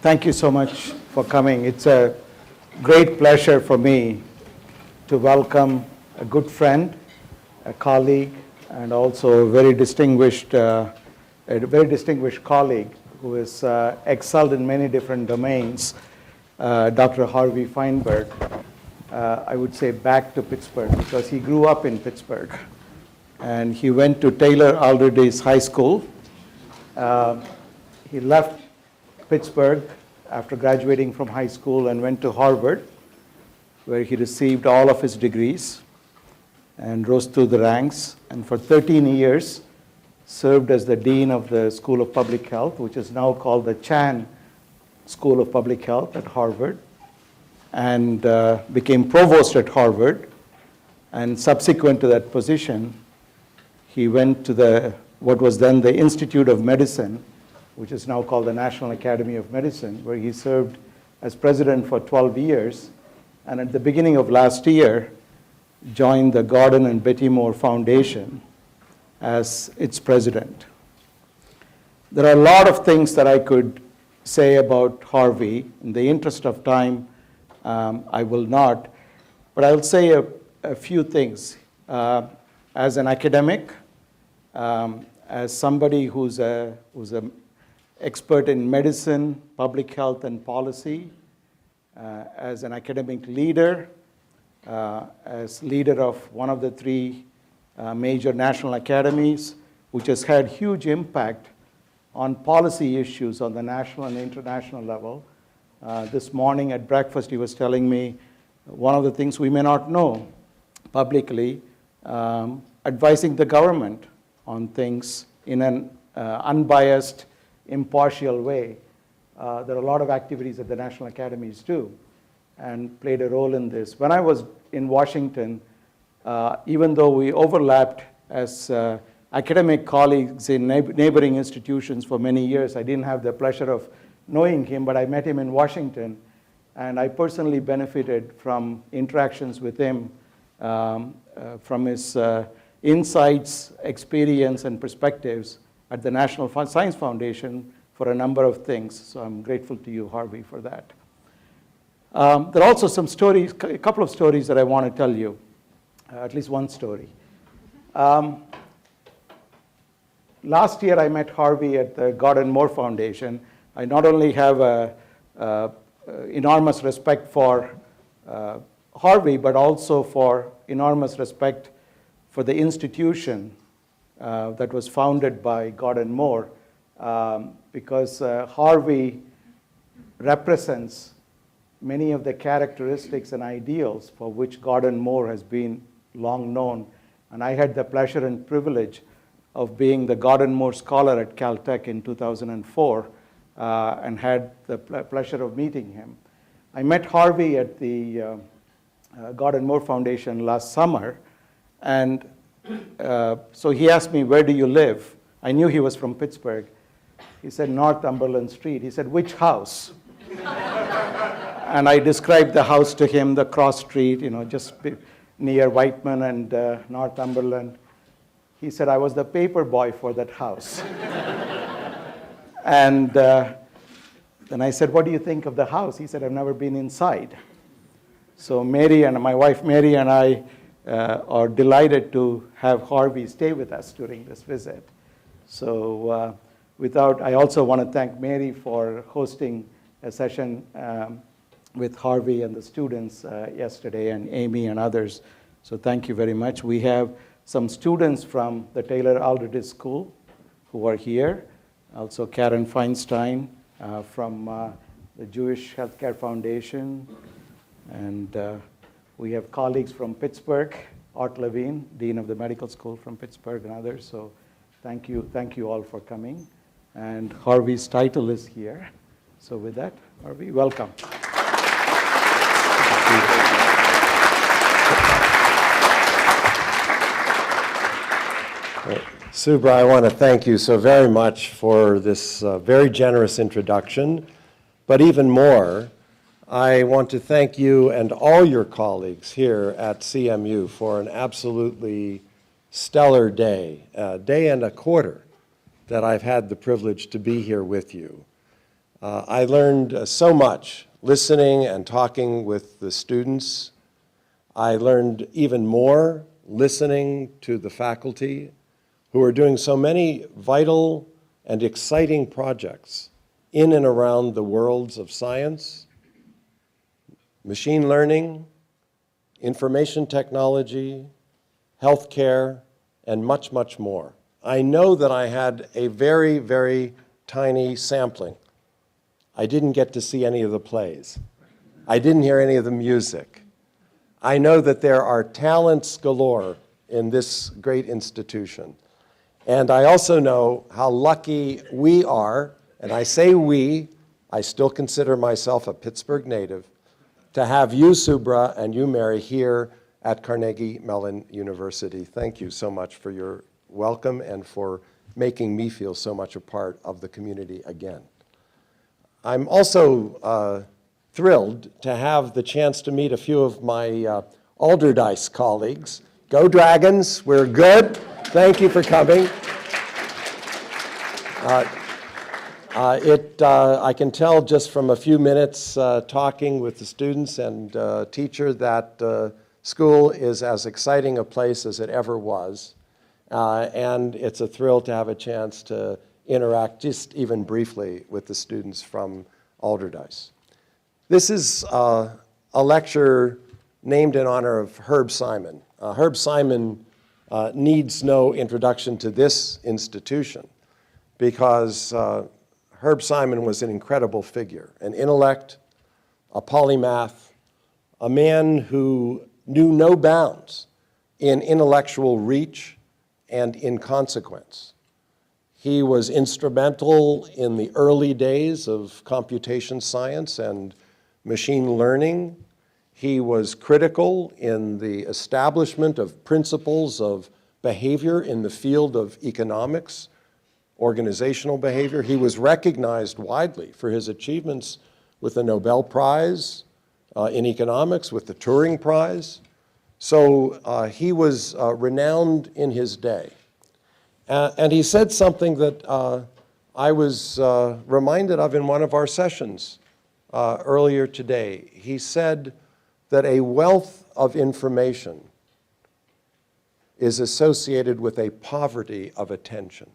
Thank you so much for coming. It's a great pleasure for me to welcome a good friend, a colleague, and also a very distinguished colleague who has excelled in many different domains, Dr. Harvey Fineberg. I would say back to Pittsburgh because he grew up in Pittsburgh. And he went to Taylor Aldridge's High School. He left Pittsburgh after graduating from high school and went to Harvard, where he received all of his degrees and rose through the ranks. And for 13 years, served as the dean of the School of Public Health, which is now called the Chan School of Public Health at Harvard, and became provost at Harvard. And subsequent to that position, he went to what was then the Institute of Medicine, which is now called the National Academy of Medicine, where he served as president for 12 years. And at the beginning of last year, joined the Gordon and Betty Moore Foundation as its president. There are a lot of things that I could say about Harvey. In the interest of time, I will not. But I'll say a few things. As an academic, as somebody who's an expert in medicine, public health, and policy, as an academic leader, as leader of one of the three major national academies, which has had huge impact on policy issues on the national and international level. This morning at breakfast, he was telling me one of the things we may not know publicly, advising the government on things in an unbiased, impartial way. There are a lot of activities that the national academies do and played a role in this. When I was in Washington, even though we overlapped as academic colleagues in neighboring institutions for many years, I didn't have the pleasure of knowing him, but I met him in Washington, and I personally benefited from interactions with him, from his insights, experience, and perspectives at the National Science Foundation for a number of things. So I'm grateful to you, Harvey, for that. There are also some stories, a couple of stories that I want to tell you, at least one story. Last year, I met Harvey at the Gordon Moore Foundation. I not only have enormous respect for Harvey, but also for enormous respect for the institution that was founded by Gordon Moore, because Harvey represents many of the characteristics and ideals for which Gordon Moore has been long known. And I had the pleasure and privilege of being the Gordon Moore Scholar at Caltech in 2004 and had the pleasure of meeting him. I met Harvey at the Gordon Moore Foundation last summer, and so he asked me, "Where do you live?" I knew he was from Pittsburgh. He said, "Northumberland Street." He said, "Which house?" And I described the house to him, the cross street, just near Whiteman and Northumberland. He said, "I was the paper boy for that house." And then I said, "What do you think of the house?" He said, "I've never been inside." So my wife Mary and I are delighted to have Harvey stay with us during this visit. So I also want to thank Mary for hosting a session with Harvey and the students yesterday, and Amy and others. So thank you very much. We have some students from the Taylor Aldridge School who are here. Also Karen Feinstein from the Jewish Healthcare Foundation. And we have colleagues from Pittsburgh, Art Levine, Dean of the Medical School from Pittsburgh, and others. So thank you all for coming. And Harvey's title is here. So with that, Harvey, welcome. Subra, I want to thank you so very much for this very generous introduction. But even more, I want to thank you and all your colleagues here at CMU for an absolutely stellar day, a day and a quarter that I've had the privilege to be here with you. I learned so much listening and talking with the students. I learned even more listening to the faculty who are doing so many vital and exciting projects in and around the worlds of science, machine learning, information technology, healthcare, and much, much more. I know that I had a very, very tiny sampling. I didn't get to see any of the plays. I didn't hear any of the music. I know that there are talents galore in this great institution. And I also know how lucky we are, and I say we, I still consider myself a Pittsburgh native, to have you, Subra, and you, Mary, here at Carnegie Mellon University. Thank you so much for your welcome and for making me feel so much a part of the community again. I'm also thrilled to have the chance to meet a few of my Alderdice colleagues. Go Dragons, we're good. Thank you for coming. I can tell just from a few minutes talking with the students and teacher that school is as exciting a place as it ever was. And it's a thrill to have a chance to interact just even briefly with the students from Alderdice. This is a lecture named in honor of Herb Simon. Herb Simon needs no introduction to this institution because Herb Simon was an incredible figure, an intellect, a polymath, a man who knew no bounds in intellectual reach and in consequence. He was instrumental in the early days of computation science and machine learning. He was critical in the establishment of principles of behavior in the field of economics, organizational behavior. He was recognized widely for his achievements with the Nobel Prize in economics, with the Turing Prize. So he was renowned in his day. And he said something that I was reminded of in one of our sessions earlier today. He said that a wealth of information is associated with a poverty of attention.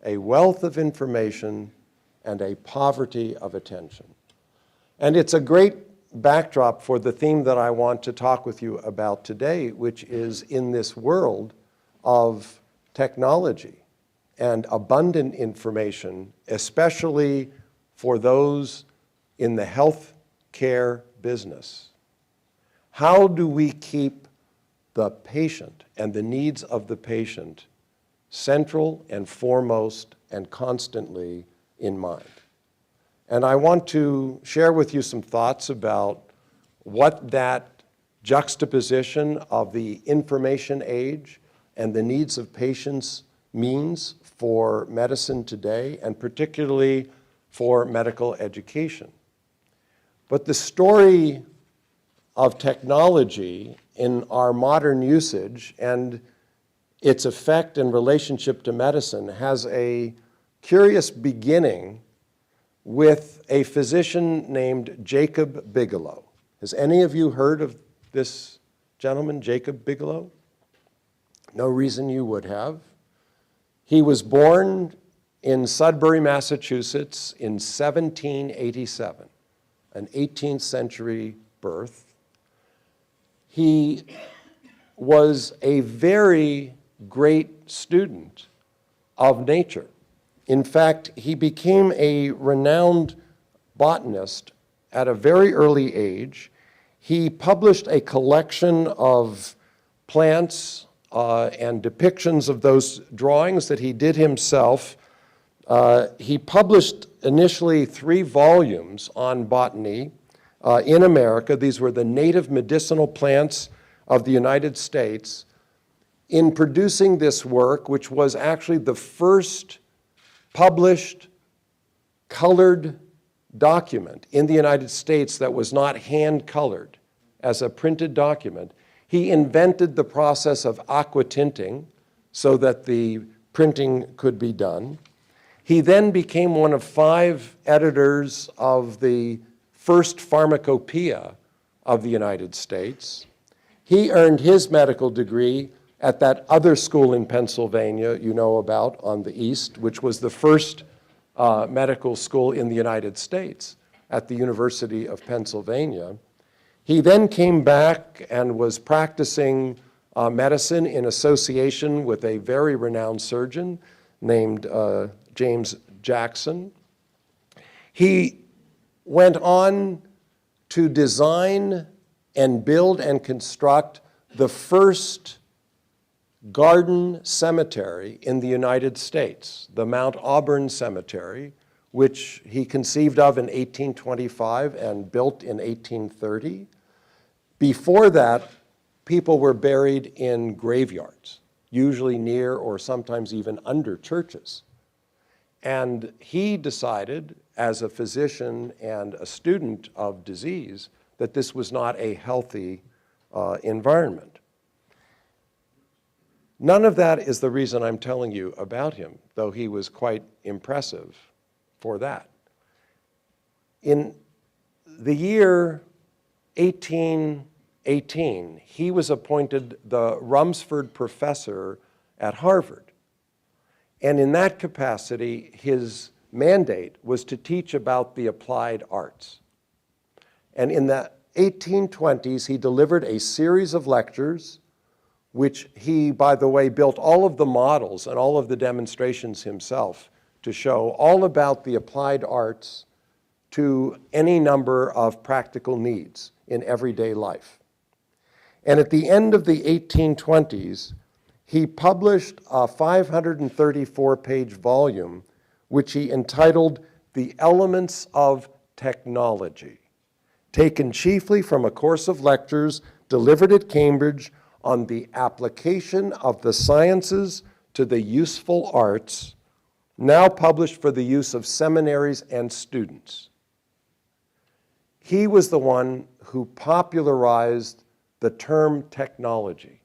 A wealth of information and a poverty of attention. And it's a great backdrop for the theme that I want to talk with you about today, which is in this world of technology and abundant information, especially for those in the health care business. How do we keep the patient and the needs of the patient central and foremost and constantly in mind? And I want to share with you some thoughts about what that juxtaposition of the information age and the needs of patients means for medicine today, and particularly for medical education. But the story of technology in our modern usage and its effect and relationship to medicine has a curious beginning with a physician named Jacob Bigelow. Has any of you heard of this gentleman, Jacob Bigelow? No reason you would have. He was born in Sudbury, Massachusetts in 1787, an 18th century birth. He was a very great student of nature. In fact, he became a renowned botanist at a very early age. He published a collection of plants and depictions of those drawings that he did himself. He published initially 3 volumes on botany in America. These were the native medicinal plants of the United States. In producing this work, which was actually the first published colored document in the United States that was not hand-colored as a printed document, he invented the process of aquatinting so that the printing could be done. He then became one of 5 editors of the first pharmacopoeia of the United States. He earned his medical degree at that other school in Pennsylvania you know about on the east, which was the first medical school in the United States at the University of Pennsylvania. He then came back and was practicing medicine in association with a very renowned surgeon named James Jackson. He went on to design and build and construct the first garden cemetery in the United States, the Mount Auburn Cemetery, which he conceived of in 1825 and built in 1830. Before that, people were buried in graveyards, usually near or sometimes even under churches. And he decided, as a physician and a student of disease, that this was not a healthy environment. None of that is the reason I'm telling you about him, though he was quite impressive for that. In the year 1818, he was appointed the Rumsford Professor at Harvard. And in that capacity, his mandate was to teach about the applied arts. And in the 1820s, he delivered a series of lectures, which he, by the way, built all of the models and all of the demonstrations himself to show all about the applied arts to any number of practical needs in everyday life. And at the end of the 1820s, he published a 534-page volume, which he entitled The Elements of Technology, taken chiefly from a course of lectures delivered at Cambridge on the application of the sciences to the useful arts, now published for the use of seminaries and students. He was the one who popularized the term technology.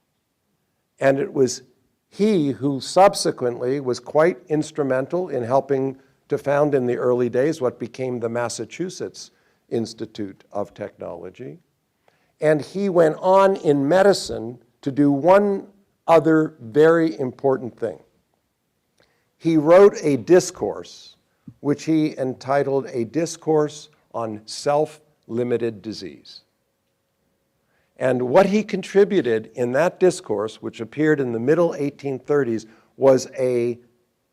And it was he who subsequently was quite instrumental in helping to found in the early days what became the Massachusetts Institute of Technology. And he went on in medicine to do one other very important thing. He wrote a discourse, which he entitled A Discourse on Self-Limited Disease. And what he contributed in that discourse, which appeared in the middle 1830s, was a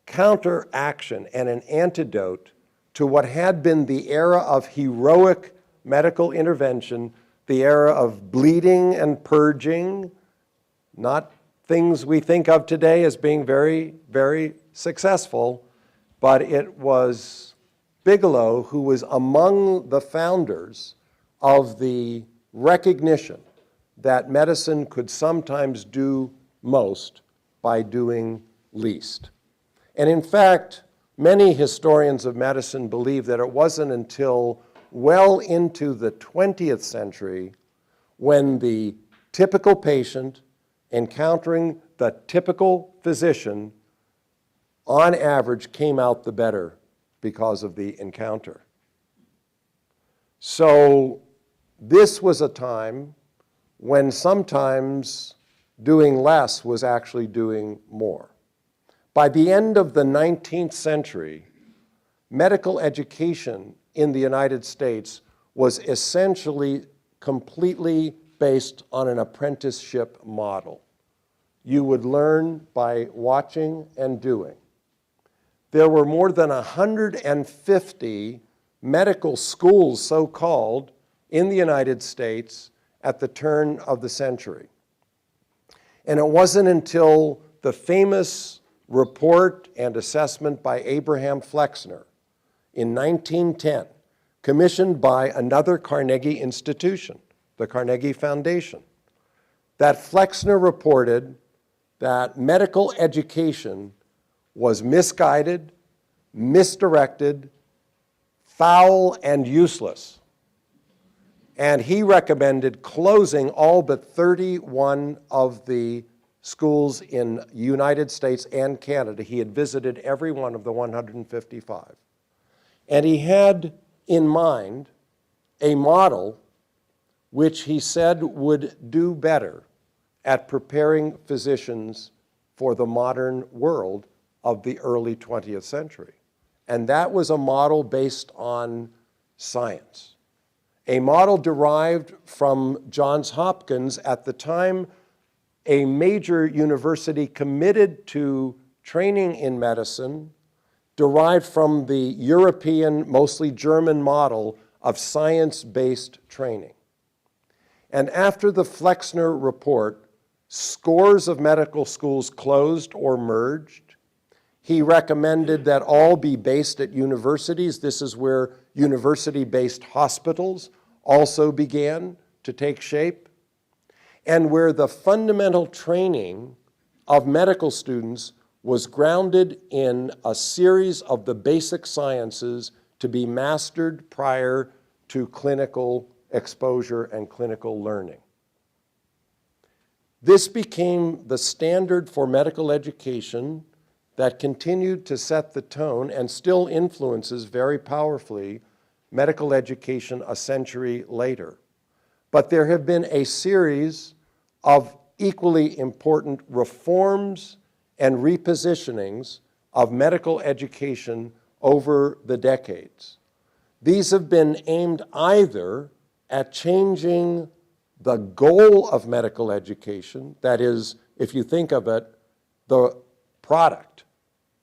counteraction and an antidote to what had been the era of heroic medical intervention, the era of bleeding and purging, not things we think of today as being very, very successful, but it was Bigelow who was among the founders of the recognition that medicine could sometimes do most by doing least. And in fact, many historians of medicine believe that it wasn't until well into the 20th century when the typical patient encountering the typical physician on average came out the better because of the encounter. So this was a time when sometimes doing less was actually doing more. By the end of the 19th century, medical education in the United States was essentially completely based on an apprenticeship model. You would learn by watching and doing. There were more than 150 medical schools, so-called, in the United States at the turn of the century. And it wasn't until the famous report and assessment by Abraham Flexner in 1910, commissioned by another Carnegie institution, the Carnegie Foundation, that Flexner reported that medical education was misguided, misdirected, foul, and useless. And he recommended closing all but 31 of the schools in the United States and Canada. He had visited every one of the 155. And he had in mind a model which he said would do better at preparing physicians for the modern world of the early 20th century. And that was a model based on science. A model derived from Johns Hopkins, at the time a major university committed to training in medicine, derived from the European, mostly German model of science-based training. And after the Flexner report, scores of medical schools closed or merged. He recommended that all be based at universities. This is where university-based hospitals also began to take shape, and where the fundamental training of medical students was grounded in a series of the basic sciences to be mastered prior to clinical exposure and clinical learning. This became the standard for medical education that continued to set the tone and still influences very powerfully medical education a century later. But there have been a series of equally important reforms and repositionings of medical education over the decades. These have been aimed either at changing the goal of medical education, that is, if you think of it, the product.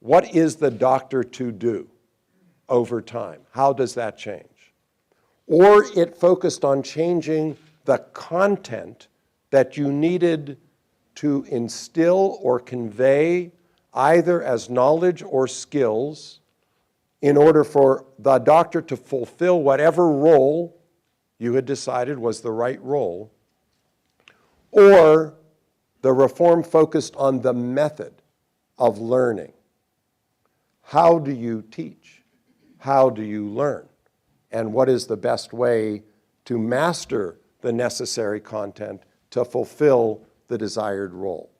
What is the doctor to do over time? How does that change? Or it focused on changing the content that you needed to instill or convey either as knowledge or skills in order for the doctor to fulfill whatever role you had decided was the right role, or the reform focused on the method of learning. How do you teach? How do you learn? And what is the best way to master the necessary content to fulfill the desired role?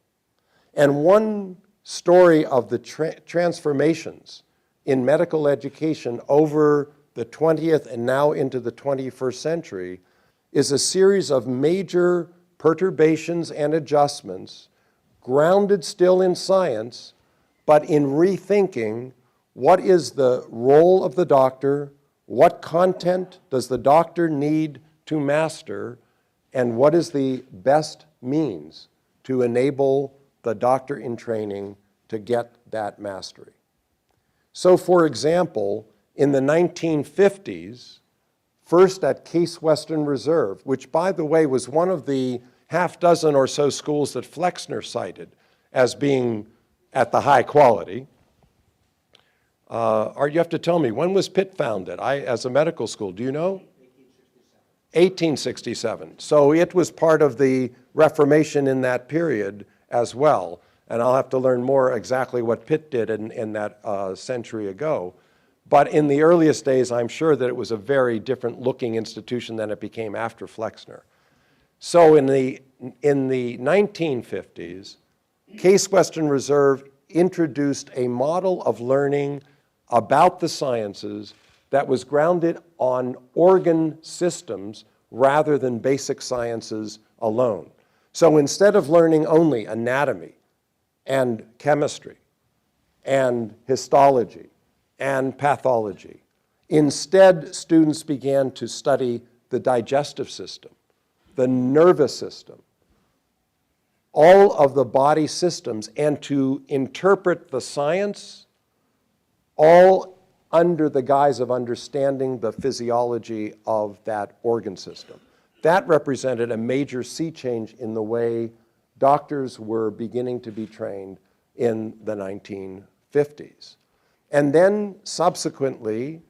And one story of the transformations in medical education over the 20th and now into the 21st century is a series of major perturbations and adjustments grounded still in science, but in rethinking what is the role of the doctor, what content does the doctor need to master, and what is the best means to enable the doctor in training to get that mastery. So, for example, in the 1950s, first at Case Western Reserve, which, by the way, was one of the half dozen or so schools that Flexner cited as being at the high quality. Or you have to tell me, when was Pitt founded? As a medical school, do you know? 1867. So it was part of the Reformation in that period as well. And I'll have to learn more exactly what Pitt did in that century ago. But in the earliest days, I'm sure that it was a very different looking institution than it became after Flexner. So in the 1950s, Case Western Reserve introduced a model of learning about the sciences that was grounded on organ systems rather than basic sciences alone. So instead of learning only anatomy and chemistry and histology and pathology, instead students began to study the digestive system, the nervous system, all of the body systems, and to interpret the science all under the guise of understanding the physiology of that organ system. That represented a major sea change in the way doctors were beginning to be trained in the 1950s. And then subsequently,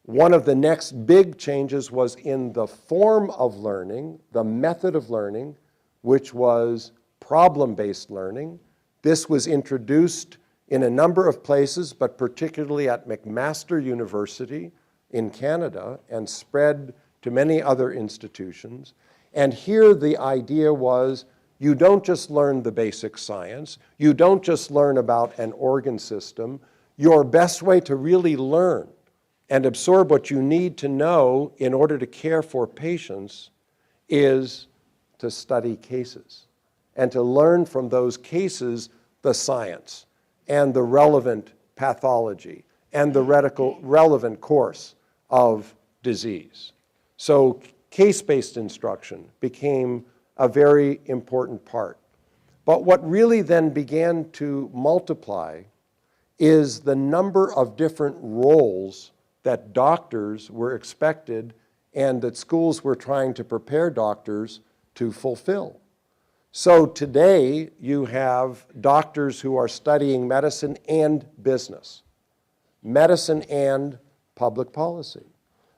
one of the next big changes was in the form of learning, the method of learning, which was problem-based learning. This was introduced in a number of places, but particularly at McMaster University in Canada, and spread to many other institutions. And here the idea was you don't just learn the basic science. You don't just learn about an organ system. Your best way to really learn and absorb what you need to know in order to care for patients is to study cases and to learn from those cases the science and the relevant pathology and the relevant course of disease. So case-based instruction became a very important part. But what really then began to multiply is the number of different roles that doctors were expected and that schools were trying to prepare doctors to fulfill. So today you have doctors who are studying medicine and business, medicine and public policy,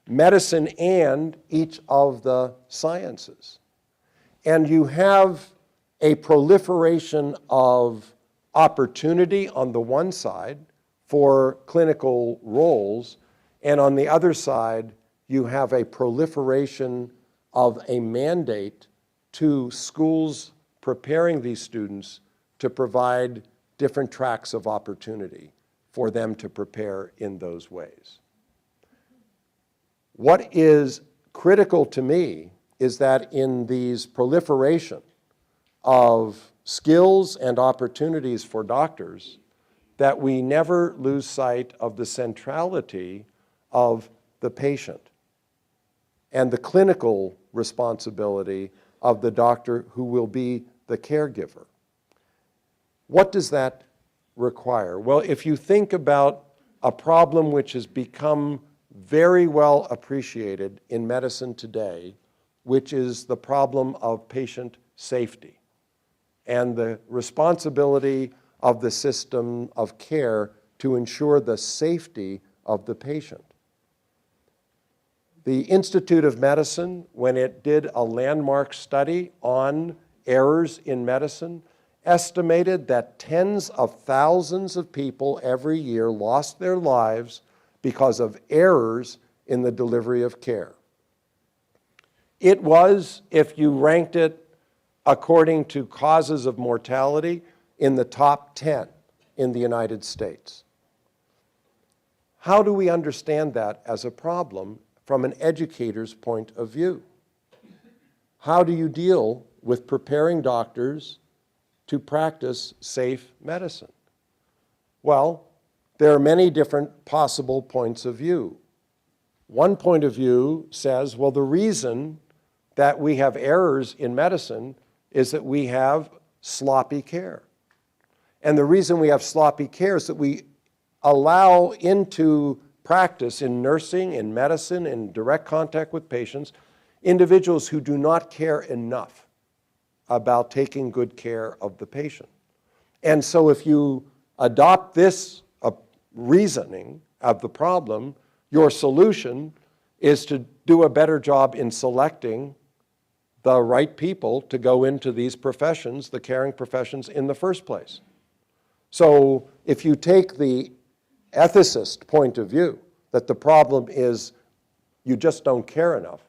medicine and each of the sciences. And you have a proliferation of opportunity on the one side for clinical roles, and on the other side, you have a proliferation of a mandate to schools preparing these students to provide different tracks of opportunity for them to prepare in those ways. What is critical to me is that in these proliferation of skills and opportunities for doctors, that we never lose sight of the centrality of the patient and the clinical responsibility of the doctor who will be the caregiver. What does that require? Well, if you think about a problem which has become very well appreciated in medicine today, which is the problem of patient safety and the responsibility of the system of care to ensure the safety of the patient. The Institute of Medicine, when it did a landmark study on errors in medicine, estimated that tens of thousands of people every year lost their lives because of errors in the delivery of care. It was, if you ranked it according to causes of mortality, in the top 10 in the United States. How do we understand that as a problem from an educator's point of view? How do you deal with preparing doctors to practice safe medicine? Well, there are many different possible points of view. One point of view says, well, the reason that we have errors in medicine is that we have sloppy care. And the reason we have sloppy care is that we allow into practice in nursing, in medicine, in direct contact with patients, individuals who do not care enough about taking good care of the patient. And so if you adopt this reasoning of the problem, your solution is to do a better job in selecting the right people to go into these professions, the caring professions, in the first place. So if you take the ethicist point of view, that the problem is you just don't care enough,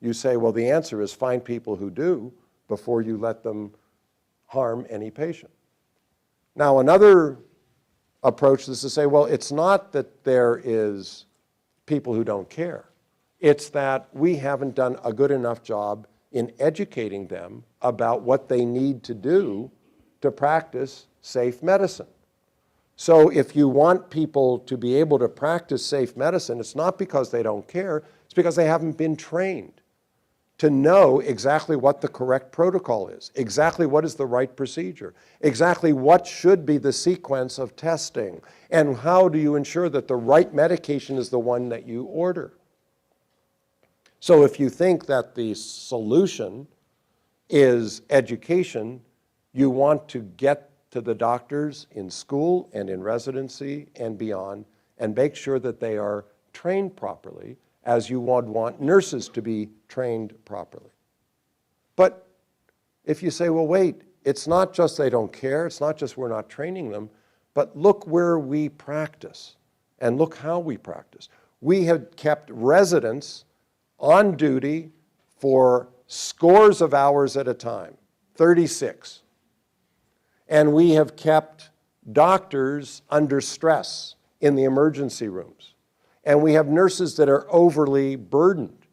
you say, well, the answer is find people who do before you let them harm any patient. Now, another approach is to say, well, it's not that there is people who don't care. It's that we haven't done a good enough job in educating them about what they need to do to practice safe medicine. So if you want people to be able to practice safe medicine, it's not because they don't care, it's because they haven't been trained to know exactly what the correct protocol is, exactly what is the right procedure, exactly what should be the sequence of testing, and how do you ensure that the right medication is the one that you order. So if you think that the solution is education, you want to get to the doctors in school and in residency and beyond and make sure that they are trained properly, as you would want nurses to be trained properly. But if you say, well, wait, it's not just they don't care, it's not just we're not training them, but look where we practice and look how we practice. We have kept residents on duty for scores of hours at a time, 36. And we have kept doctors under stress in the emergency rooms. And we have nurses that are overly burdened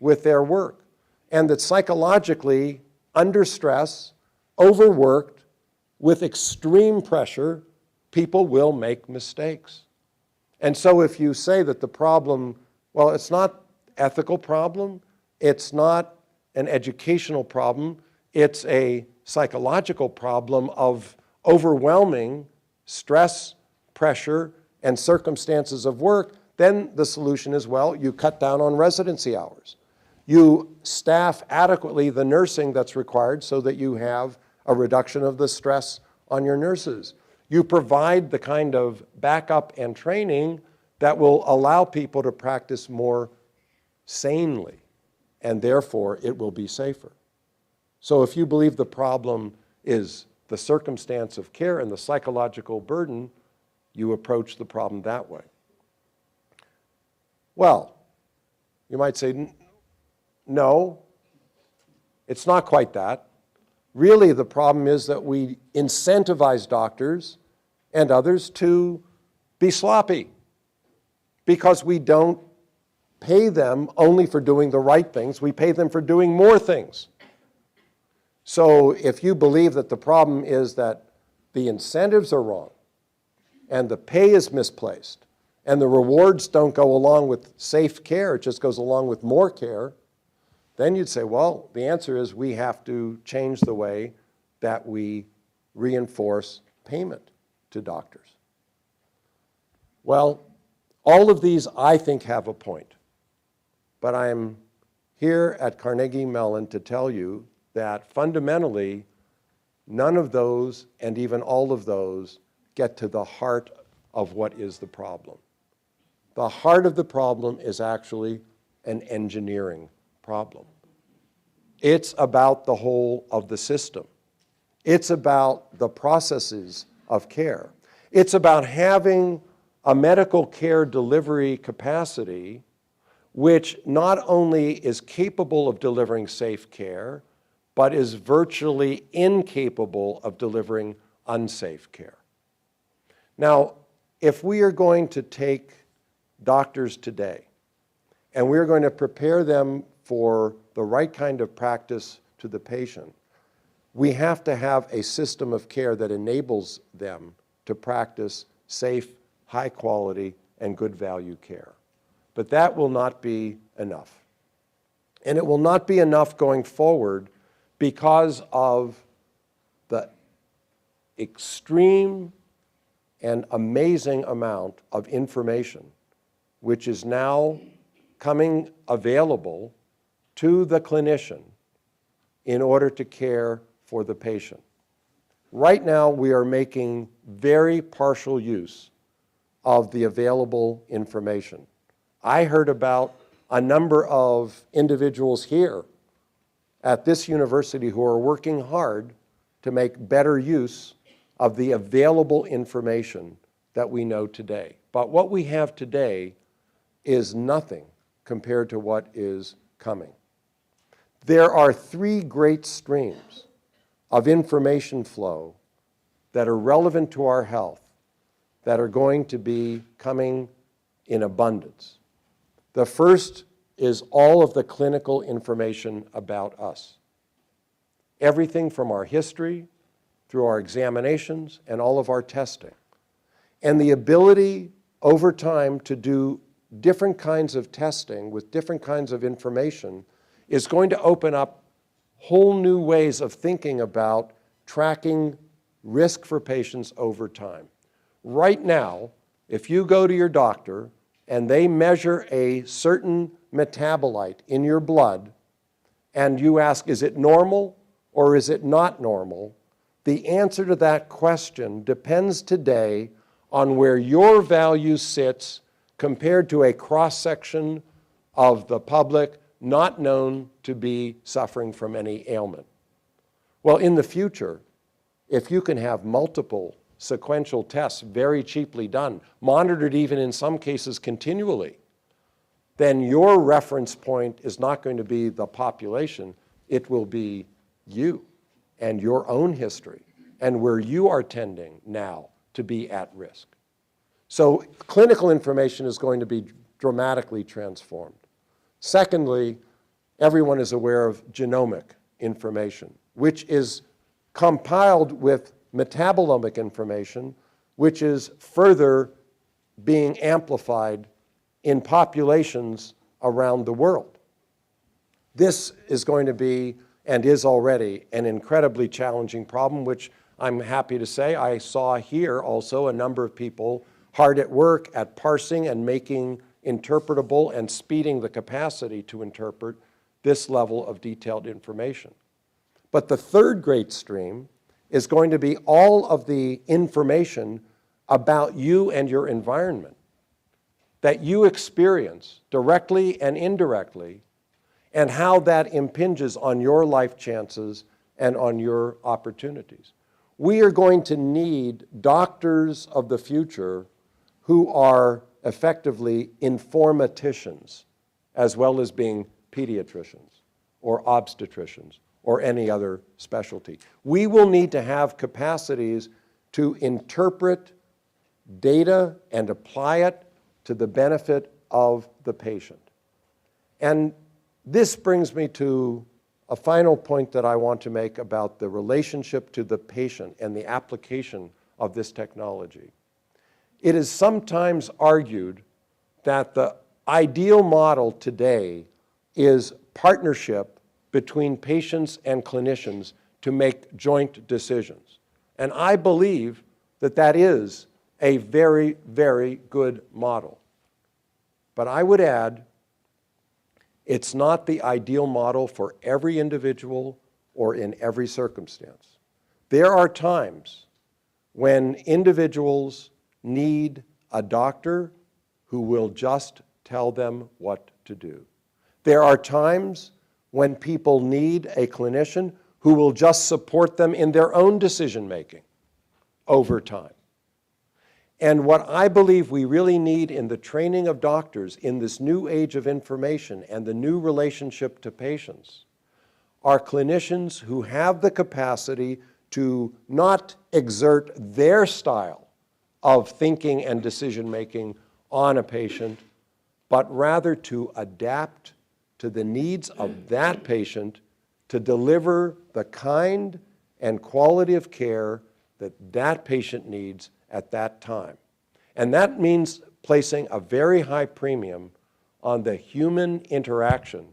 with their work, and that psychologically under stress, overworked, with extreme pressure, people will make mistakes. And so if you say that the problem, well, it's not an ethical problem, it's not an educational problem, it's a psychological problem of overwhelming stress, pressure, and circumstances of work, then the solution is, well, you cut down on residency hours. You staff adequately the nursing that's required so that you have a reduction of the stress on your nurses. You provide the kind of backup and training that will allow people to practice more sanely, and therefore it will be safer. So if you believe the problem is the circumstance of care and the psychological burden, you approach the problem that way. Well, you might say, no, it's not quite that. Really, the problem is that we incentivize doctors and others to be sloppy because we don't pay them only for doing the right things. We pay them for doing more things. So if you believe that the problem is that the incentives are wrong and the pay is misplaced and the rewards don't go along with safe care, it just goes along with more care, then you'd say, well, the answer is we have to change the way that we reinforce payment to doctors. Well, all of these, I think, have a point. But I'm here at Carnegie Mellon to tell you that fundamentally, none of those, and even all of those, get to the heart of what is the problem. The heart of the problem is actually an engineering problem. It's about the whole of the system. It's about the processes of care. It's about having a medical care delivery capacity which not only is capable of delivering safe care, but is virtually incapable of delivering unsafe care. Now, if we are going to take doctors today and we're going to prepare them for the right kind of practice to the patient, we have to have a system of care that enables them to practice safe, high quality, and good value care. But that will not be enough. And it will not be enough going forward because of the extreme and amazing amount of information which is now coming available to the clinician in order to care for the patient. Right now, we are making very partial use of the available information. I heard about a number of individuals here at this university who are working hard to make better use of the available information that we know today. But what we have today is nothing compared to what is coming. There are three great streams of information flow that are relevant to our health that are going to be coming in abundance. The first is all of the clinical information about us. Everything from our history, through our examinations, and all of our testing. And the ability over time to do different kinds of testing with different kinds of information is going to open up whole new ways of thinking about tracking risk for patients over time. Right now, if you go to your doctor and they measure a certain metabolite in your blood and you ask, is it normal or is it not normal? The answer to that question depends today on where your value sits compared to a cross-section of the public not known to be suffering from any ailment. Well, in the future, if you can have multiple sequential tests very cheaply done, monitored even in some cases continually, then your reference point is not going to be the population, it will be you and your own history and where you are tending now to be at risk. So clinical information is going to be dramatically transformed. Secondly, everyone is aware of genomic information, which is compiled with metabolomic information, which is further being amplified in populations around the world. This is going to be, and is already, an incredibly challenging problem, which I'm happy to say I saw here also a number of people hard at work at parsing and making interpretable and speeding the capacity to interpret this level of detailed information. But the third great stream is going to be all of the information about you and your environment that you experience directly and indirectly, and how that impinges on your life chances and on your opportunities. We are going to need doctors of the future who are effectively informaticians, as well as being pediatricians or obstetricians or any other specialty. We will need to have capacities to interpret data and apply it to the benefit of the patient. And this brings me to a final point that I want to make about the relationship to the patient and the application of this technology. It is sometimes argued that the ideal model today is partnership between patients and clinicians to make joint decisions. And I believe that that is a very, very good model. But I would add, it's not the ideal model for every individual or in every circumstance. There are times when individuals need a doctor who will just tell them what to do. There are times when people need a clinician who will just support them in their own decision-making over time. And what I believe we really need in the training of doctors in this new age of information and the new relationship to patients are clinicians who have the capacity to not exert their style of thinking and decision-making on a patient, but rather to adapt to the needs of that patient to deliver the kind and quality of care that that patient needs at that time. And that means placing a very high premium on the human interaction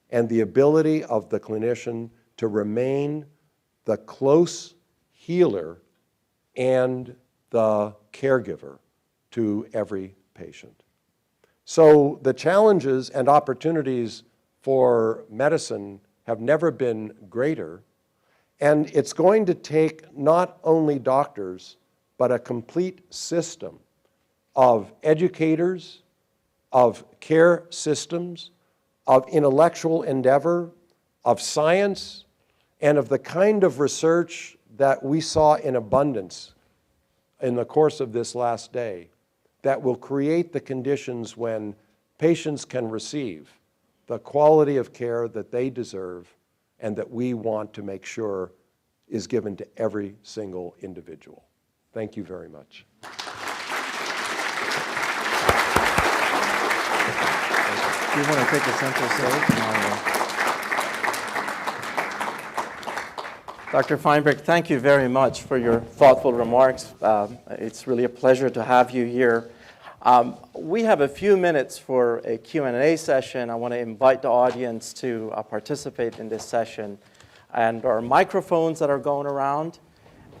and the ability of the clinician to remain the close healer and the caregiver to every patient. So the challenges and opportunities for medicine have never been greater, and it's going to take not only doctors, but a complete system of educators, of care systems, of intellectual endeavor, of science, and of the kind of research that we saw in abundance in the course of this last day that will create the conditions when patients can receive the quality of care that they deserve and that we want to make sure is given to every single individual. Thank you very much. Do you want to take a central stage? Dr. Feinberg, thank you very much for your thoughtful remarks. It's really a pleasure to have you here. We have a few minutes for a Q&A session. I want to invite the audience to participate in this session. And there are microphones that are going around.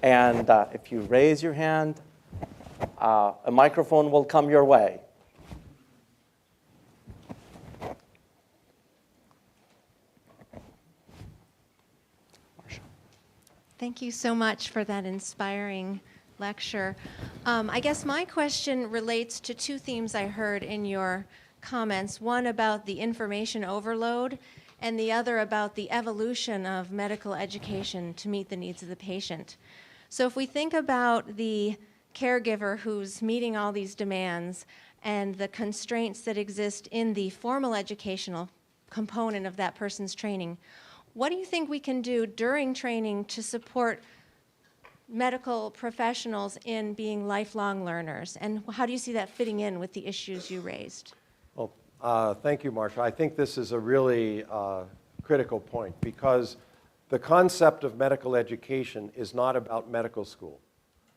And if you raise your hand, a microphone will come your way. Thank you so much for that inspiring lecture. I guess my question relates to two themes I heard in your comments, one about the information overload and the other about the evolution of medical education to meet the needs of the patient. So if we think about the caregiver who's meeting all these demands and the constraints that exist in the formal educational component of that person's training, what do you think we can do during training to support medical professionals in being lifelong learners? And how do you see that fitting in with the issues you raised? Well, thank you, Marsha. I think this is a really critical point, because the concept of medical education is not about medical school,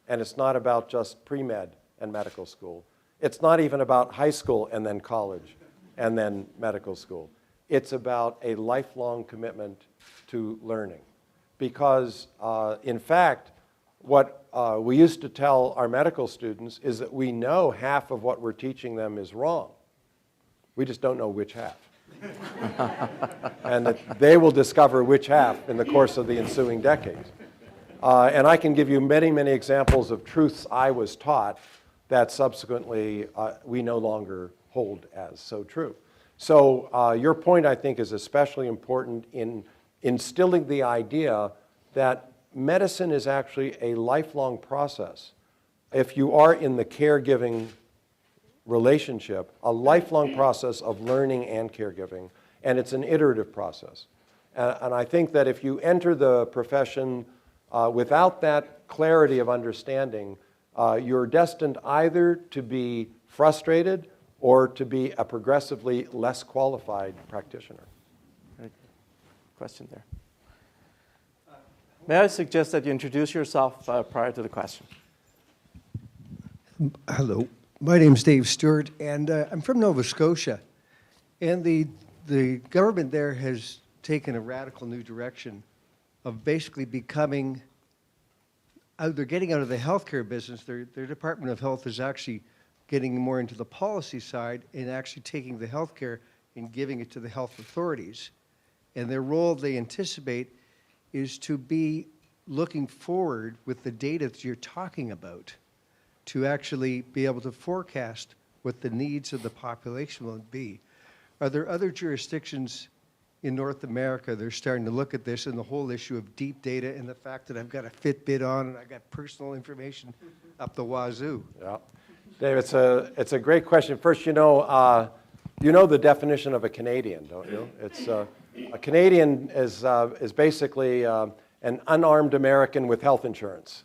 and it's not about just pre-med and medical school. It's not even about high school and then college and then medical school. It's about a lifelong commitment to learning. Because, in fact, what we used to tell our medical students is that we know half of what we're teaching them is wrong. We just don't know which half. And that they will discover which half in the course of the ensuing decades. And I can give you many, many examples of truths I was taught that subsequently we no longer hold as so true. So your point, I think, is especially important in instilling the idea that medicine is actually a lifelong process. If you are in the caregiving relationship, a lifelong process of learning and caregiving, and it's an iterative process. And I think that if you enter the profession without that clarity of understanding, you're destined either to be frustrated or to be a progressively less qualified practitioner. Question there. May I suggest that you introduce yourself prior to the question? Hello, my name's Dave Stewart, and I'm from Nova Scotia. And the government there has taken a radical new direction of basically becoming, they're getting out of the healthcare business. Their Department of Health is actually getting more into the policy side and actually taking the healthcare and giving it to the health authorities. And their role, they anticipate, is to be looking forward with the data that you're talking about to actually be able to forecast what the needs of the population will be. Are there other jurisdictions in North America that are starting to look at this and the whole issue of deep data and the fact that I've got a Fitbit on and I've got personal information up the wazoo? Yeah. Dave, it's a great question. First, you know the definition of a Canadian, don't you? It's a Canadian is basically an unarmed American with health insurance.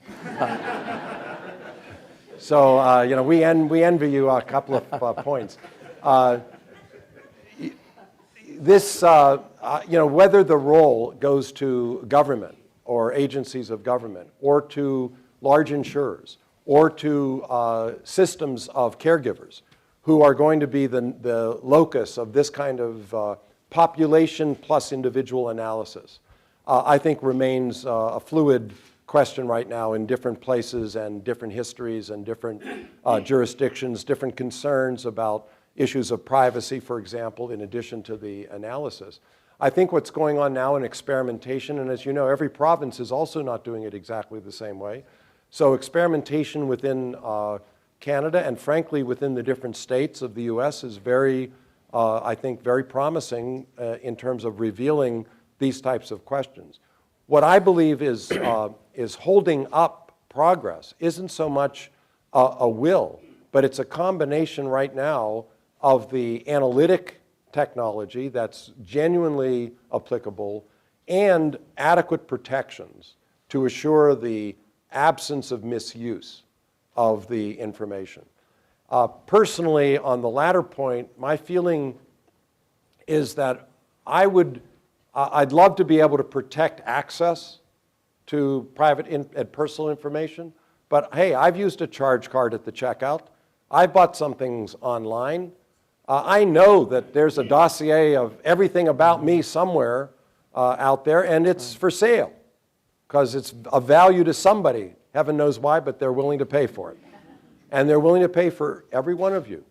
So you know, we envy you a couple of points. This you know, whether the role goes to government or agencies of government or to large insurers or to systems of caregivers who are going to be the locus of this kind of population plus individual analysis, I think remains a fluid question right now in different places and different histories and different jurisdictions, different concerns about issues of privacy, for example, in addition to the analysis. I think what's going on now in experimentation, and as you know, every province is also not doing it exactly the same way. So experimentation within Canada and frankly within the different states of the US is very, I think, very promising in terms of revealing these types of questions. What I believe is holding up progress isn't so much a will, but it's a combination right now of the analytic technology that's genuinely applicable and adequate protections to assure the absence of misuse of the information. Personally, on the latter point, my feeling is that I'd love to be able to protect access to private and personal information, but hey, I've used a charge card at the checkout. I bought some things online. I know that there's a dossier of everything about me somewhere out there, and it's for sale because it's of value to somebody. Heaven knows why, but they're willing to pay for it. And they're willing to pay for every one of you.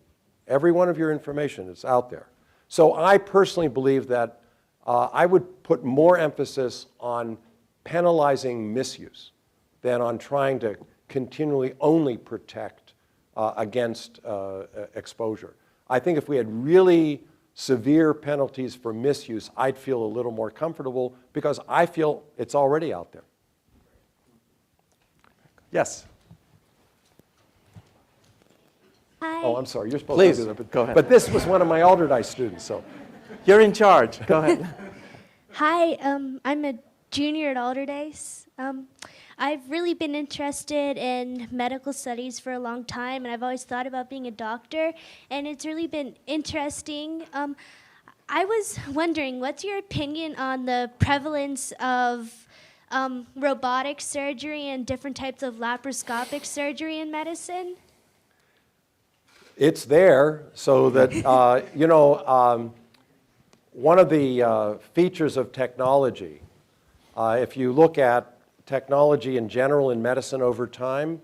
Every one of your information is out there. So I personally believe that I would put more emphasis on penalizing misuse than on trying to continually only protect against exposure. I think if we had really severe penalties for misuse, I'd feel a little more comfortable because I feel it's already out there. Yes? Hi. Oh, I'm sorry. You're supposed Please, to do that. go ahead. But this was one of my Alderdice students, so. You're in charge. Go ahead. Hi, I'm a junior at Alderdice. I've really been interested in medical studies for a long time, and I've always thought about being a doctor, and it's really been interesting. I was wondering, what's your opinion on the prevalence of robotic surgery and different types of laparoscopic surgery in medicine? It's there, so that, one of the features of technology, if you look at technology in general in medicine over time,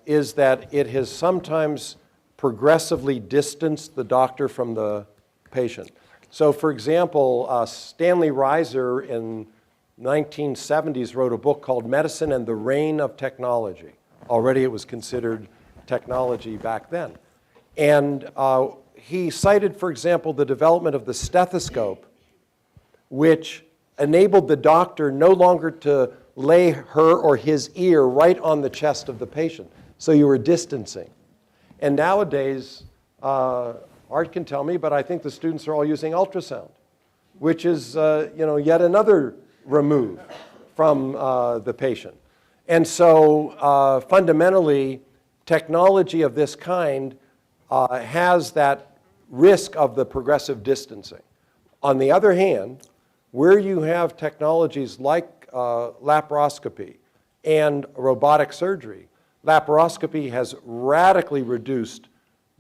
is that it has sometimes progressively distanced the doctor from the patient. So for example, Stanley Reiser in 1970s wrote a book called Medicine and the Reign of Technology. Already it was considered technology back then. And he cited, for example, the development of the stethoscope, which enabled the doctor no longer to lay her or his ear right on the chest of the patient. So you were distancing. And nowadays, Art can tell me, but I think the students are all using ultrasound, which is yet another remove from the patient. And so fundamentally, technology of this kind has that risk of the progressive distancing. On the other hand, where you have technologies like laparoscopy and robotic surgery, laparoscopy has radically reduced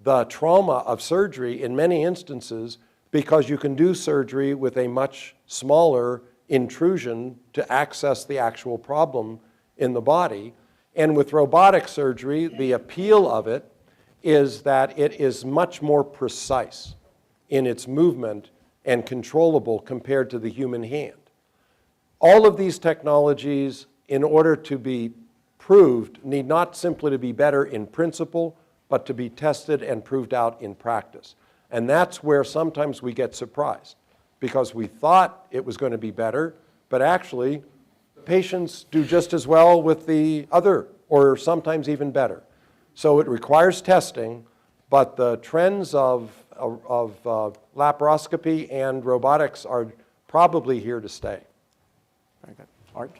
the trauma of surgery in many instances because you can do surgery with a much smaller intrusion to access the actual problem in the body. And with robotic surgery, the appeal of it is that it is much more precise in its movement and controllable compared to the human hand. All of these technologies, in order to be proved, need not simply to be better in principle, but to be tested and proved out in practice. And that's where sometimes we get surprised, because we thought it was going to be better, but actually patients do just as well with the other, or sometimes even better. So it requires testing, but the trends of laparoscopy and robotics are probably here to stay. Very good. Art?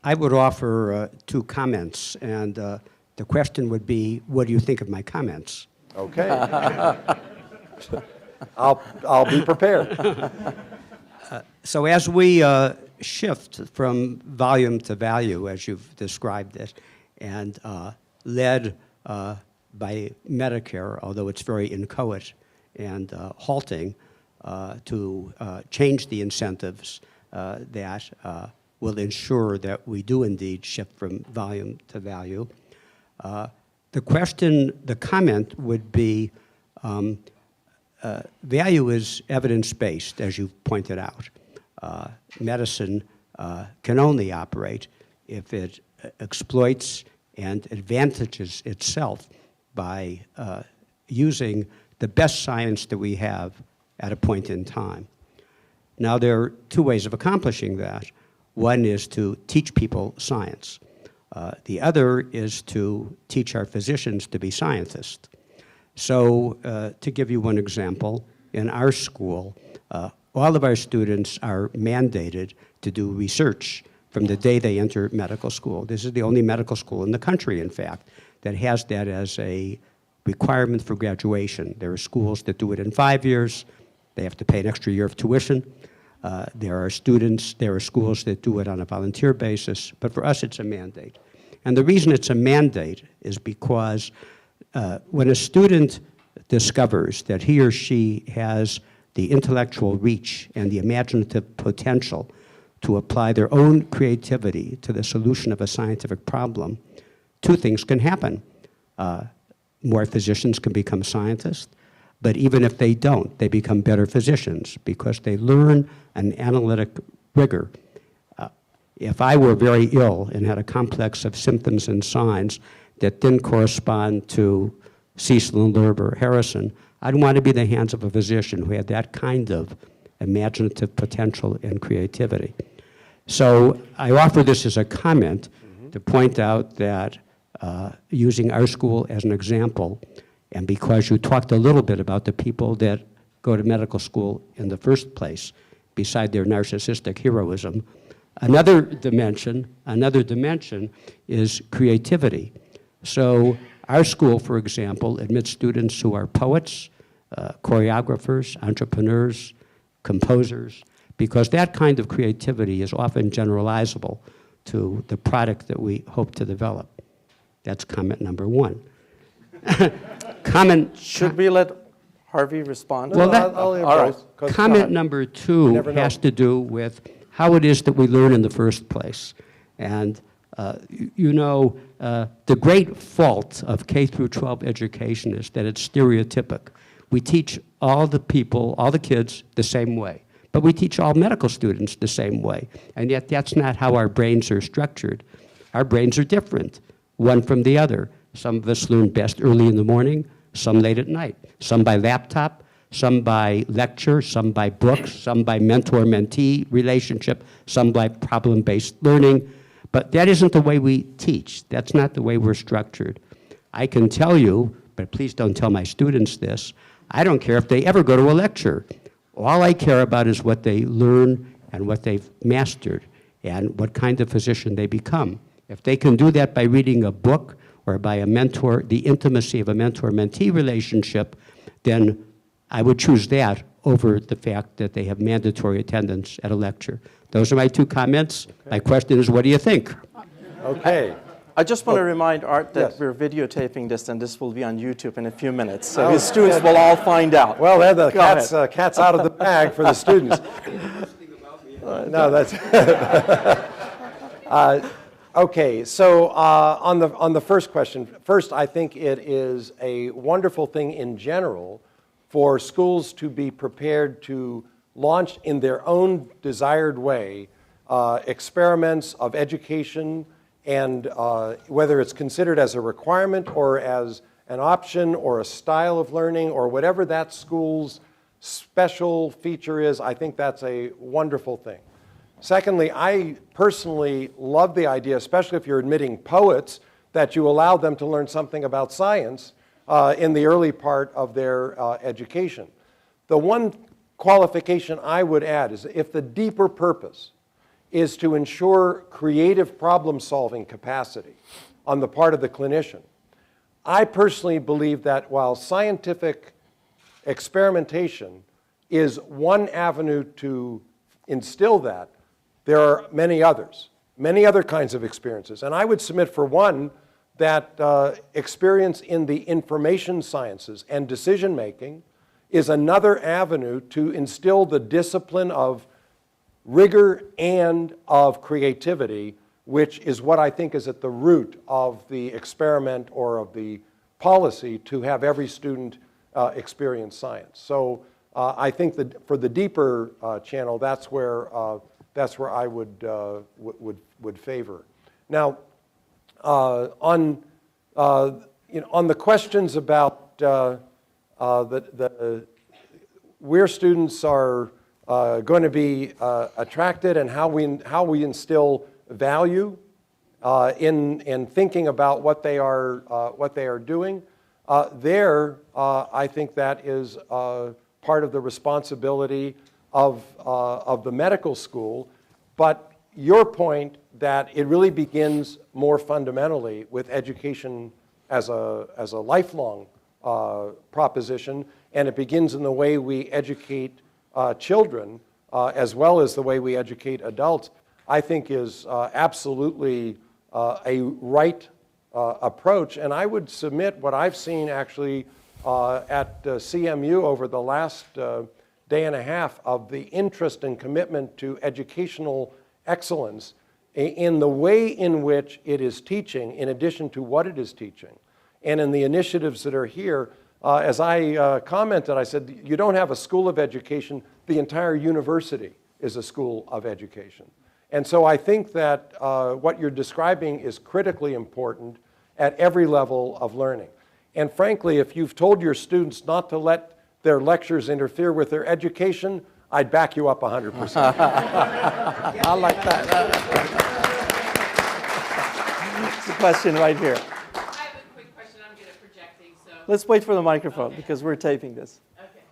I would offer two comments, and the question would be, what do you think of my comments? Okay. I'll be prepared. So as we shift from volume to value, as you've described it, and led by Medicare, although it's very inchoate and halting, to change the incentives that will ensure that we do indeed shift from volume to value. The comment would be, value is evidence-based, as you've pointed out. Medicine can only operate if it exploits and advantages itself by using the best science that we have at a point in time. Now, there are two ways of accomplishing that. One is to teach people science. The other is to teach our physicians to be scientists. So to give you one example, in our school, all of our students are mandated to do research from the day they enter medical school. This is the only medical school in the country, in fact, that has that as a requirement for graduation. There are schools that do it in 5 years. They have to pay an extra year of tuition. There are schools that do it on a volunteer basis, but for us it's a mandate. And the reason it's a mandate is because when a student discovers that he or she has the intellectual reach and the imaginative potential to apply their own creativity to the solution of a scientific problem, two things can happen. More physicians can become scientists, but even if they don't, they become better physicians because they learn an analytic rigor. If I were very ill and had a complex of symptoms and signs that didn't correspond to Cecil and Lerb or Harrison, I'd want to be in the hands of a physician who had that kind of imaginative potential and creativity. So I offer this as a comment to point out that using our school as an example, and because you talked a little bit about the people that go to medical school in the first place, beside their narcissistic heroism. Another dimension is creativity. So our school, for example, admits students who are poets, choreographers, entrepreneurs, composers, because that kind of creativity is often generalizable to the product that we hope to develop. That's comment number one. Should we let Harvey respond? Well, that- I'll hear all right. both, 'cause, Comment number two never know. has to do with how it is that we learn in the first place. And the great fault of K through 12 education is that it's stereotypic. We teach all the people, all the kids, the same way. But we teach all medical students the same way. And yet that's not how our brains are structured. Our brains are different, one from the other. Some of us learn best early in the morning, some late at night, some by laptop, some by lecture, some by books, some by mentor-mentee relationship, some by problem-based learning. But that isn't the way we teach. That's not the way we're structured. I can tell you, but please don't tell my students this, I don't care if they ever go to a lecture. All I care about is what they learn and what they've mastered and what kind of physician they become. If they can do that by reading a book or by a mentor, the intimacy of a mentor-mentee relationship, then I would choose that over the fact that they have mandatory attendance at a lecture. Those are my two comments. Okay. My question is, what do you think? Okay. I just want to remind Art that Yes. we're videotaping this, and this will be on YouTube in a few minutes. So his students will all find out. Well, then the Go cat's out of the bag for the students. No, that's okay. So on the first question, first, I think it is a wonderful thing in general for schools to be prepared to launch in their own desired way experiments of education, and whether it's considered as a requirement or as an option or a style of learning or whatever that school's special feature is, I think that's a wonderful thing. Secondly, I personally love the idea, especially if you're admitting poets, that you allow them to learn something about science in the early part of their education. The one qualification I would add is if the deeper purpose is to ensure creative problem-solving capacity on the part of the clinician, I personally believe that while scientific experimentation is one avenue to instill that, there are many others, many other kinds of experiences. And I would submit, for one, that experience in the information sciences and decision-making is another avenue to instill the discipline of rigor and of creativity, which is what I think is at the root of the experiment or of the policy to have every student experience science. So I think that for the deeper channel, that's where I would favor. Now, on the questions about where students are going to be attracted and how we instill value in thinking about what they are doing, I think that is part of the responsibility of the medical school. But your point that it really begins more fundamentally with education as a lifelong proposition, and it begins in the way we educate children as well as the way we educate adults, I think is absolutely a right approach. And I would submit what I've seen actually at CMU over the last day and a half of the interest and commitment to educational excellence in the way in which it is teaching, in addition to what it is teaching, and in the initiatives that are here. As I commented, I said, you don't have a school of education, the entire university is a school of education. And so I think that what you're describing is critically important at every level of learning. And frankly, if you've told your students not to let their lectures interfere with their education, I'd back you up 100%. I like that. It's a question right here. I have a quick question. I'm good at projecting, so. Let's wait for the microphone because we're taping this. Okay.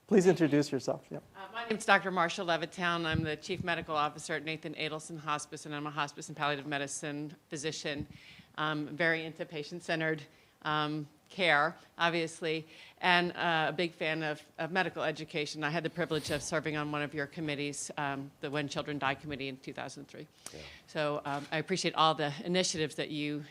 Please introduce yourself. Yep. My name is Dr. Marsha Levittown. I'm the Chief Medical Officer at Nathan Adelson Hospice, and I'm a hospice and palliative medicine physician. Very into patient-centered care, obviously, and a big fan of medical education. I had the privilege of serving on one of your committees, the When Children Die Committee in 2003. Yeah. So I appreciate all the initiatives that you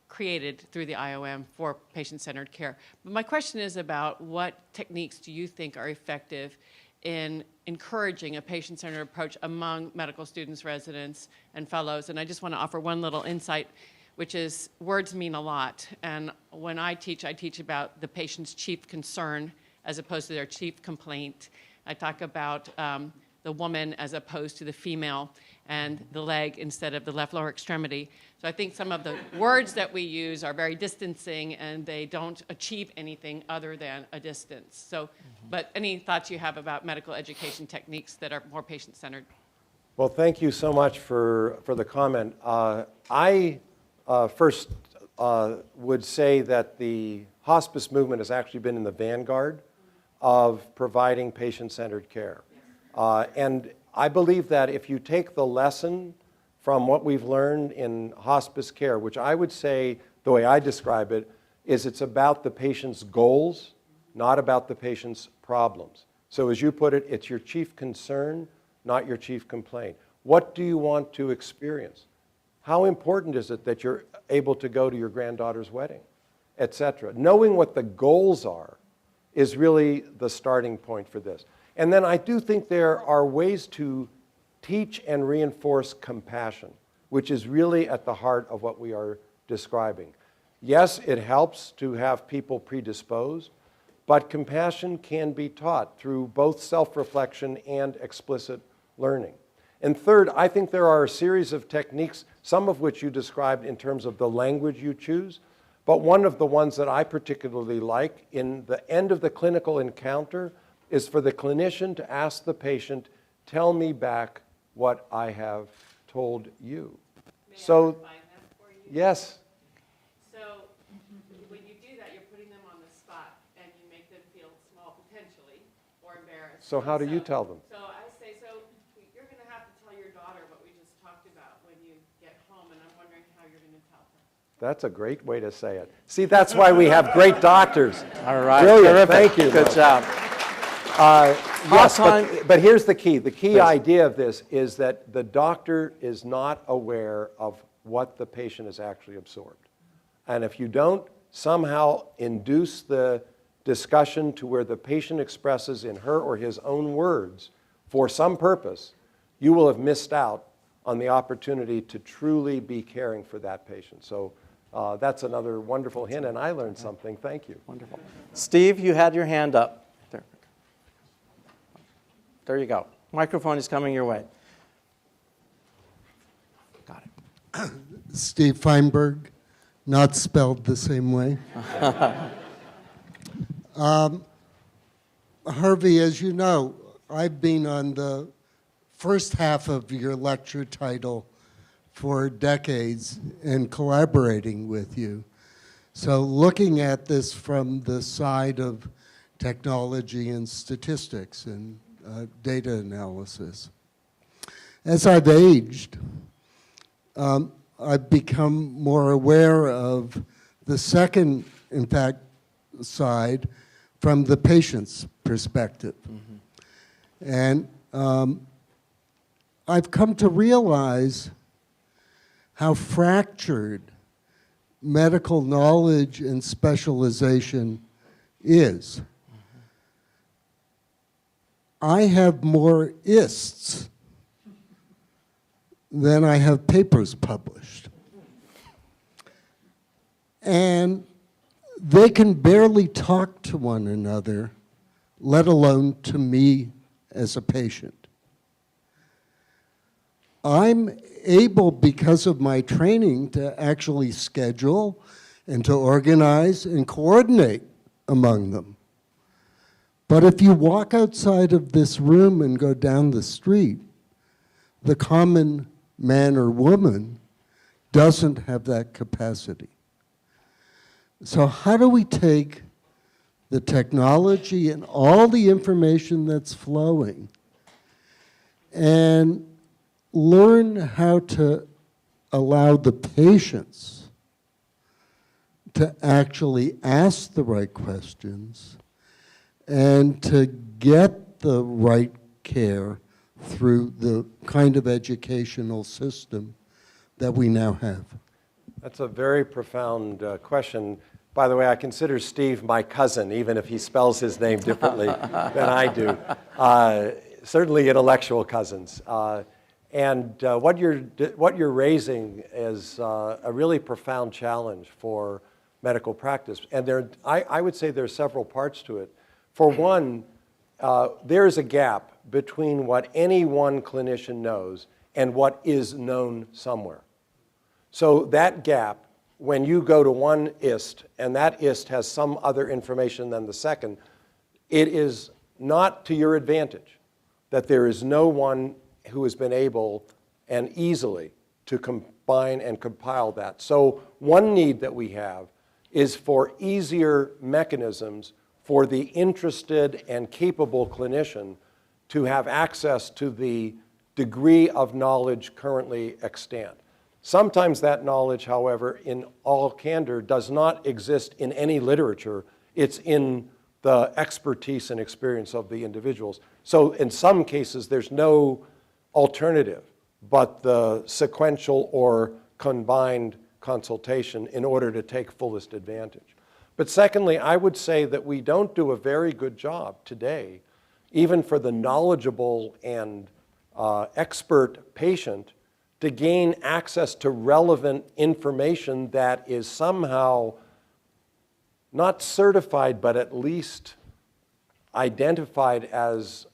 created through the IOM for patient-centered care. But my question is about what techniques do you think are effective in encouraging a patient-centered approach among medical students, residents, and fellows? And I just want to offer one little insight, which is words mean a lot. And when I teach about the patient's chief concern as opposed to their chief complaint. I talk about the woman as opposed to the female, and the leg instead of the left lower extremity. So I think some of the words that we use are very distancing, and they don't achieve anything other than a distance. So, but any thoughts you have about medical education techniques that are more patient-centered? Well, thank you so much for the comment. I first would say that the hospice movement has actually been in the vanguard of providing patient-centered care. And I believe that if you take the lesson from what we've learned in hospice care, which I would say, the way I describe it, is it's about the patient's goals, not about the patient's problems. So as you put it, it's your chief concern, not your chief complaint. What do you want to experience? How important is it that you're able to go to your granddaughter's wedding, etc.? Knowing what the goals are is really the starting point for this. And then I do think there are ways to teach and reinforce compassion, which is really at the heart of what we are describing. Yes, it helps to have people predisposed, but compassion can be taught through both self-reflection and explicit learning. And third, I think there are a series of techniques, some of which you described in terms of the language you choose, but one of the ones that I particularly like in the end of the clinical encounter is for the clinician to ask the patient, tell me back what I have told you. May So, I refine that for you? yes. So when you do that, you're putting them on the spot, and you make them feel small potentially or embarrassed. So how do you tell them? So I say, so you're going to have to tell your daughter what we just talked about when you get home, and I'm wondering how you're going to tell her. That's a great way to say it. See, that's why we have great doctors. All right. Brilliant. Terrific. Thank you. Good job. Yes, time. but here's the key. The key Please. idea of this is that the doctor is not aware of what the patient has actually absorbed. And if you don't somehow induce the discussion to where the patient expresses in her or his own words for some purpose, you will have missed out on the opportunity to truly be caring for that patient. So that's another wonderful hint, and I learned something. Thank you. Wonderful. Steve, you had your hand up. There you go. Microphone is coming your way. Got it. Steve Feinberg, not spelled the same way. Harvey, as you know, I've been on the first half of your lecture title for decades and collaborating with you. So looking at this from the side of technology and statistics and data analysis. As I've aged, I've become more aware of the second, in fact, side from the patient's perspective. Mm-hmm. And I've come to realize how fractured medical knowledge and specialization is. I have more ists than I have papers published. And they can barely talk to one another, let alone to me as a patient. I'm able, because of my training, to actually schedule and to organize and coordinate among them. But if you walk outside of this room and go down the street, the common man or woman doesn't have that capacity. So how do we take the technology and all the information that's flowing, and learn how to allow the patients to actually ask the right questions and to get the right care through the kind of educational system that we now have. That's a very profound question. By the way, I consider Steve my cousin, even if he spells his name differently than I do. Certainly intellectual cousins. And what you're raising is a really profound challenge for medical practice. And I would say there are several parts to it. For one, there is a gap between what any one clinician knows and what is known somewhere. So that gap, when you go to one IST and that IST has some other information than the second, it is not to your advantage that there is no one who has been able and easily to combine and compile that. So one need that we have is for easier mechanisms for the interested and capable clinician to have access to the degree of knowledge currently extant. Sometimes that knowledge, however, in all candor, does not exist in any literature. It's in the expertise and experience of the individuals. So in some cases, there's no alternative but the sequential or combined consultation in order to take fullest advantage. But secondly, I would say that we don't do a very good job today, even for the knowledgeable and expert patient, to gain access to relevant information that is somehow not certified, but at least identified as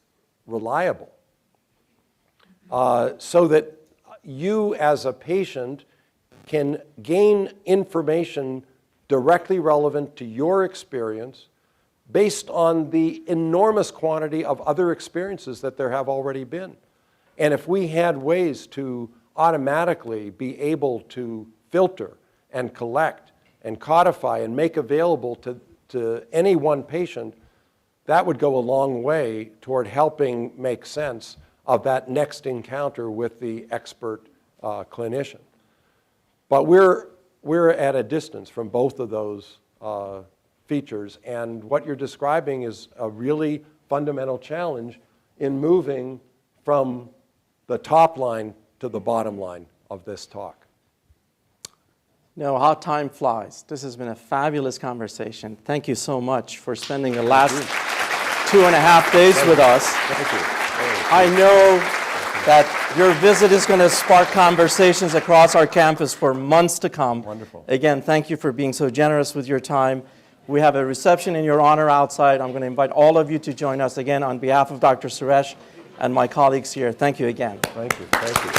reliable. So that you as a patient can gain information directly relevant to your experience based on the enormous quantity of other experiences that there have already been. And if we had ways to automatically be able to filter and collect and codify and make available to any one patient, that would go a long way toward helping make sense of that next encounter with the expert clinician. But we're at a distance from both of those features, and what you're describing is a really fundamental challenge in moving from the top line to the bottom line of this talk. No, how time flies. This has been a fabulous conversation. Thank you so much for spending the last 2.5 days with us. Thank you. I know that your visit is going to spark conversations across our campus for months to come. Wonderful. Again, thank you for being so generous with your time. We have a reception in your honor outside. I'm going to invite all of you to join us again on behalf of Dr. Suresh and my colleagues here. Thank you again. Thank you. Thank you.